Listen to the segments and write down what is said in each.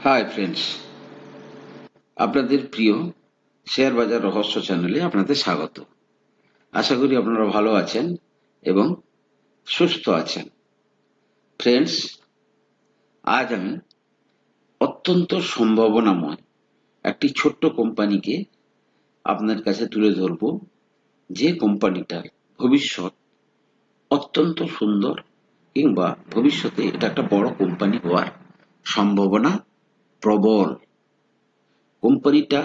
Hi friends, আপনাদের প্রিয় share বাজার রহস্য চ্যানেলে আপনাদের স্বাগত। আশা করি আপনারা ভালো আছেন এবং সুস্থ আছেন। ফ্রেন্ডস, আজ আমি অত্যন্ত সম্ভাবনাময় একটি ছোট্ট কোম্পানিকে আপনার কাছে তুলে ধরব, যে কোম্পানিটার ভবিষ্যৎ অত্যন্ত সুন্দর, কিংবা ভবিষ্যতে এটা একটা বড় কোম্পানি হওয়ার সম্ভাবনা প্রবল। কোম্পানিটা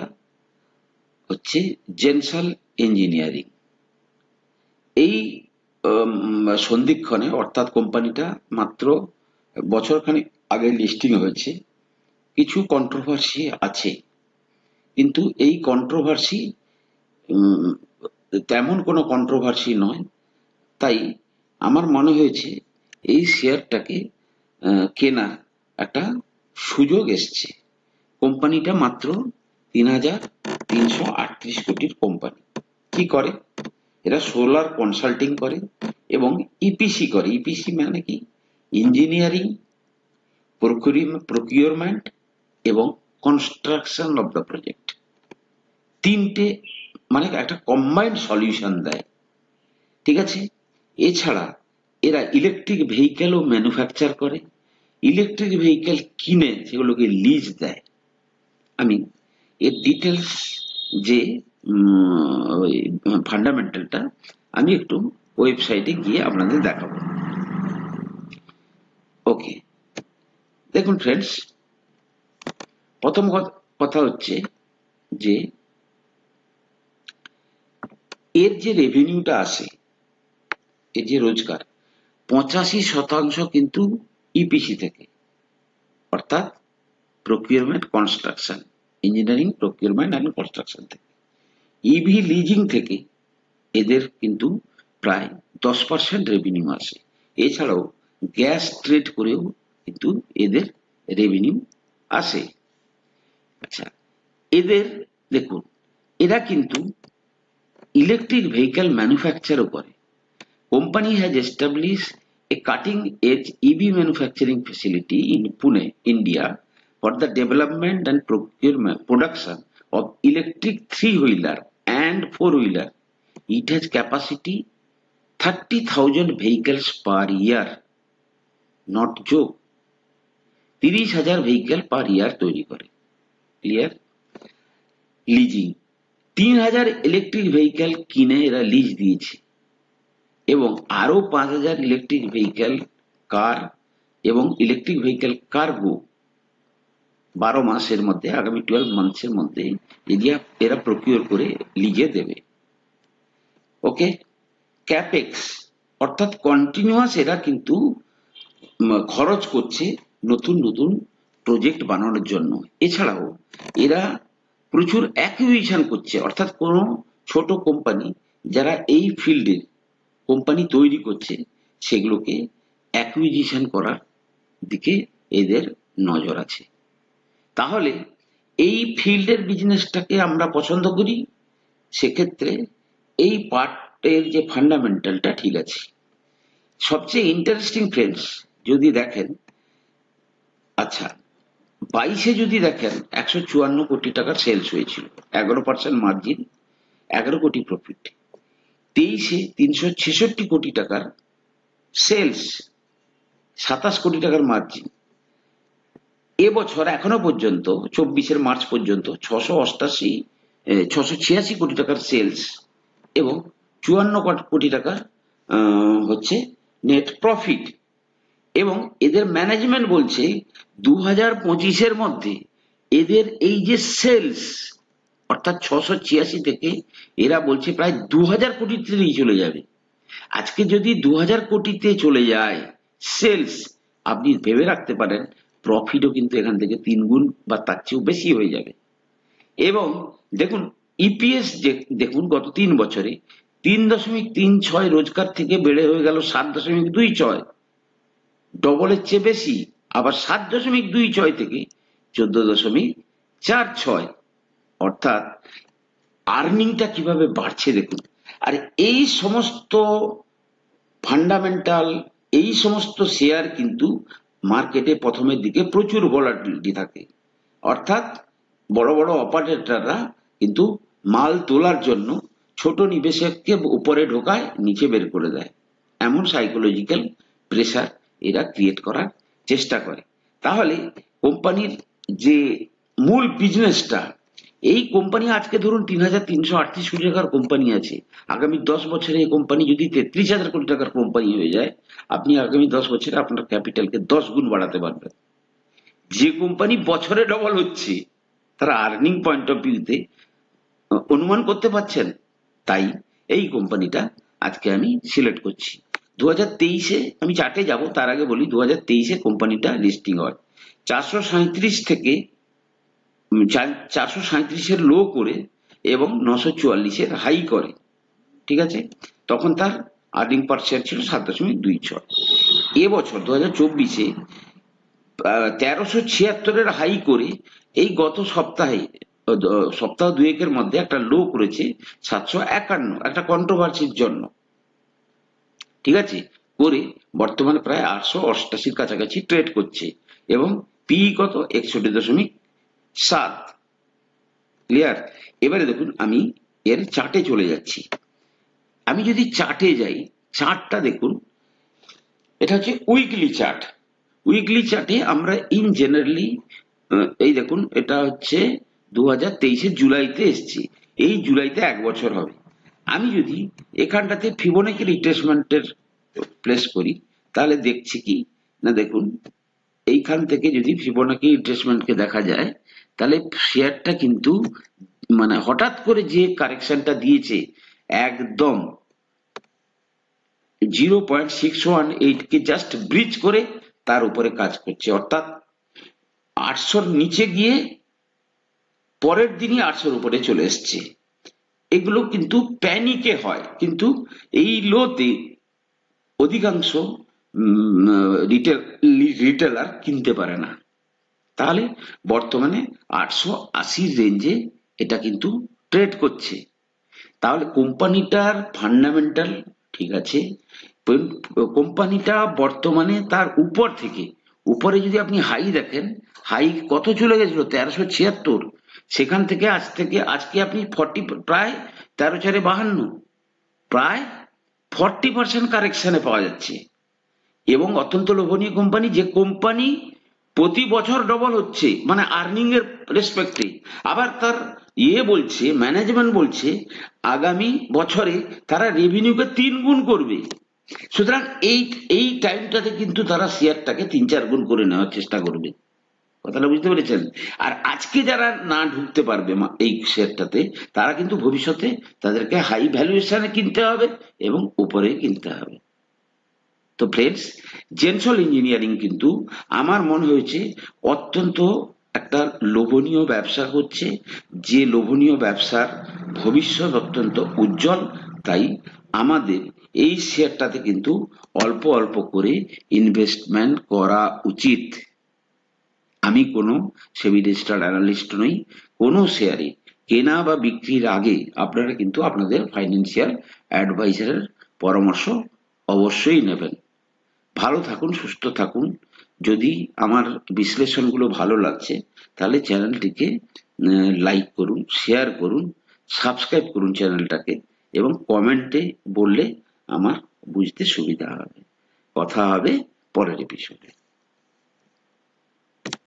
হচ্ছে জেনসাল ইঞ্জিনিয়ারিং। এই সন্ধিক্ষণে, অর্থাৎ কোম্পানিটা মাত্র বছরখানেক আগে লিস্টিং হয়েছে। কিছু কন্ট্রোভার্সি আছে, কিন্তু এই কন্ট্রোভার্সি তেমন কোনো কন্ট্রোভার্সি নয়। তাই আমার মনে হয়েছে এই শেয়ারটাকে কেনার একটা সুযোগ এসছে। কোম্পানিটা মাত্র ৩,৩৩৮ কোটির কোম্পানি। কি করে? এরা সোলার কনসাল্টিং করে এবং ইপিসি করে। ইপিসি মানে কি? ইঞ্জিনিয়ারিং, প্রকিউরমেন্ট এবং কনস্ট্রাকশন অফ দ্য প্রজেক্ট। তিনটে, মানে একটা কম্বাইন্ড সলিউশন দেয়। ঠিক আছে? এছাড়া এরা ইলেকট্রিক ভেহিকেলও ম্যানুফ্যাকচার করে। ইলেকট্রিক ভেহিকেল কিনে সেগুলোকে লিজ দেয়। আমি এর ডিটেলস, যে ফান্ডামেন্টালটা, আমি একটু ওয়েবসাইটে গিয়ে আপনাদের দেখাবো। ওকে, দেখুন ফ্রেন্ডস, প্রথম কথা হচ্ছে যে এর যে রেভিনিউটা আসে, এর যে রোজগার, 85% কিন্তু ইপিসি থেকে, অর্থাৎ procurement construction, engineering, procurement and construction থেকে। ইভি লিজিং থেকে এদের কিন্তু প্রায় 10% রেভিনিউ আসে। এছাড়াও গ্যাস ট্রেড করেও কিন্তু এদের রেভিনিউ আসে। আচ্ছা, এদের দেখুন, এরা কিন্তু ইলেকট্রিক ভেহিকেল ম্যানুফ্যাকচারও করে। Company has establish a cutting-edge EV manufacturing facility in Pune, India, for the development and production of electric three-wheeler and four-wheeler. It has capacity 30,000 vehicles per year. Not joke. 30,000 vehicle পার ইয়ার তৈরি করে। Clear? Leasing 3,000 electric vehicle কিনে এরা lease দিয়েছে, এবং আরো 5,000 electric vehicle কার এবং electric vehicle cargo 12 মাসের মধ্যে, আগামী 12 মান্থসের মধ্যে এরা প্রকিউর করে লিজে দেবে। ওকে, ক্যাপেক্স অর্থাৎ কন্টিনিউয়াস এরা কিন্তু খরচ করছে নতুন নতুন প্রজেক্ট বানানোর জন্য। এছাড়াও এরা প্রচুর অ্যাকুইজিশন করছে, অর্থাৎ কোনো ছোট কোম্পানি যারা এই ফিল্ডে কোম্পানি তৈরি করছে, সেগুলোকে অ্যাকুইজিশন করার দিকে এদের নজর আছে। তাহলে এই ফিল্ডের বিজনেসটাকে আমরা পছন্দ করি, সেক্ষেত্রে এই পার্টের যে ফান্ডামেন্টালটা ঠিক আছে। সবচেয়ে ইন্টারেস্টিং ফ্রেন্ডস, যদি দেখেন, আচ্ছা 22-এ যদি দেখেন 154 কোটি টাকা সেলস হয়েছিল, 11% মার্জিন, 11 কোটি প্রফিট। 23-এ 366 কোটি টাকার সেলস, 27 কোটি টাকার মার্জিন। এবছর এখনো পর্যন্ত 24-এর মার্চ পর্যন্ত 686 কোটি টাকার সেলস এবং 54 কোটি টাকার হচ্ছে নেট প্রফিট। এবং এদের ম্যানেজমেন্ট বলছে 2025-এর মধ্যে এদের এই যে সেলস, অর্থাৎ 686 থেকে এরা বলছে প্রায় 2000 কোটিতে চলে যাবে। আজকে যদি 2000 কোটিতে চলে যায় সেলস, আপনি ভেবে রাখতে পারেন প্রফিটও কিন্তু এখান থেকে 3 গুণ বা তার চেয়েও বেশি হয়ে যাবে। এবং দেখুন ইপিএস, দেখুন গত 3 বছরে 3.36 রোজগার থেকে বেড়ে হয়ে গেল 7.26, ডবলের চেয়ে বেশি। আবার 7.26 থেকে 14.46, অর্থাৎ আর্নিংটা কিভাবে বাড়ছে দেখুন। আর এই সমস্ত ফান্ডামেন্টাল, এই সমস্ত শেয়ার কিন্তু মার্কেটে প্রথমের দিকে প্রচুর ভলাটিলিটি থাকে, অর্থাৎ বড় বড় অপারেটররা কিন্তু মাল তোলার জন্য ছোট নিবেশককে উপরে ঢোকায়, নিচে বের করে দেয়। এমন সাইকোলজিক্যাল প্রেসার এরা ক্রিয়েট করার চেষ্টা করে। তাহলে কোম্পানির যে মূল বিজনেসটা, এই কোম্পানি আজকে ধরুন ৩,৩৩৮ কোটি টাকার কোম্পানি আছে, আগামী 10 বছরে এই কোম্পানি যদি ৩৩,০০০ কোটি টাকার কোম্পানি হয়ে যায়, আপনি আগামী 10 বছরে আপনার ক্যাপিটালকে 10 গুণ বাড়াতে পারবেন। যে কোম্পানি বছরে ডবল হচ্ছে, তার আর্নিং পয়েন্ট অফ ভিউতে অনুমান করতে পারছেন। তাই এই কোম্পানিটা আজকে আমি সিলেক্ট করছি। 2023-এ আমি চার্টে যাব, তার আগে বলি 2023-এ কোম্পানিটা লিস্টিং হয় 437 থেকে 437-এর লো করে এবং 944-এর হাই করে, ঠিক আছে। তখন তার আর্নিং পার শেয়ার ছিল 7.26। এবছর 2024-এ 1376-এর হাই করে এই গত সপ্তাহে সপ্তাহ দুয়েকের মধ্যে একটা লো করেছে 751, একটা কন্ট্রোভার্সির জন্য, ঠিক আছে, করে বর্তমানে প্রায় 888-র কাছাকাছি ট্রেড করছে এবং পিই কত 61.7। ক্লিয়ার? এবারে দেখুন আমি এর চার্টে চলে যাচ্ছি। আমি যদি চার্টে যাই, চার্টটা দেখুন, এটা হচ্ছে উইকলি চার্ট। উইকলি চার্টে আমরা ইন জেনারেলি এই দেখুন, এটা হচ্ছে 2023-এর জুলাইতে এসছি, এই জুলাইতে 1 বছর হবে। আমি যদি এখানটাতে ফিবোনাকি রিট্রেসমেন্টের প্লেস করি, তাহলে দেখছি কি না, দেখুন এইখান থেকে যদি ফিবোনাকি রিট্রেসমেন্টকে দেখা যায়, তাহলে শেয়ারটা কিন্তু মানে হঠাৎ করে যে কারেকশনটা দিয়েছে, একদম 0.618 কে জাস্ট ব্রিজ করে তার উপরে কাজ করছে, অর্থাৎ 800-র নিচে গিয়ে পরের দিনই 800-র উপরে চলে এসছে। এগুলো কিন্তু প্যানিকে হয়, কিন্তু এই লোতে অধিকাংশ রিটেলার কিনতে পারে না। তাহলে বর্তমানে 880 রেঞ্জে এটা কিন্তু ট্রেড করছে। তাহলে কোম্পানিটার ফান্ডামেন্টাল ঠিক আছে, কোম্পানিটা বর্তমানে তার উপর থেকে, উপরে যদি আপনি হাই দেখেন, হাই কত চলে গেছিল 1376, সেখান থেকে আজকে আপনি প্রায় 13,452, প্রায় 40% কারেকশনে পাওয়া যাচ্ছে। এবং অত্যন্ত লোভনীয় কোম্পানি, যে কোম্পানি প্রতি বছর ডবল হচ্ছে, মানে আর্নিং এর রেসপেক্টে। আবার তার বলছে, ম্যানেজমেন্ট বলছে আগামী বছরে তারা রেভিনিউকে 3 গুণ করবে। সুতরাং এই টাইমটাতে কিন্তু তারা শেয়ারটাকে 3-4 গুণ করে নেওয়ার চেষ্টা করবে। কথাটা বুঝতে পেরেছেন? আর আজকে যারা না ঢুকতে পারবে এই শেয়ারটাতে, তারা কিন্তু ভবিষ্যতে তাদেরকে হাই ভ্যালুয়েশনে কিনতে হবে এবং উপরে কিনতে হবে। তো ফ্রেন্ডস, জেনসল ইঞ্জিনিয়ারিং কিন্তু আমার মনে হয়েছে অত্যন্ত একটা লোভনীয় ব্যবসা করছে, যে লোভনীয় ব্যবসার ভবিষ্যৎ অত্যন্ত উজ্জ্বল। তাই আমাদের এই শেয়ারটাতে কিন্তু অল্প অল্প করে ইনভেস্টমেন্ট করা উচিত। আমি কোনো সেবি রেজিস্টার্ড অ্যানালিস্ট নই। কোনো শেয়ারে কেনা বা বিক্রির আগে আপনারা কিন্তু আপনাদের ফাইন্যান্সিয়াল অ্যাডভাইজারের পরামর্শ অবশ্যই নেবেন। ভালো থাকুন, সুস্থ থাকুন। যদি আমার বিশ্লেষণগুলো ভালো লাগছে, তাহলে চ্যানেলটিকে লাইক করুন, শেয়ার করুন, সাবস্ক্রাইব করুন চ্যানেলটাকে, এবং কমেন্টে বললে আমার বুঝতে সুবিধা হবে। কথা হবে পরের এপিসোডে।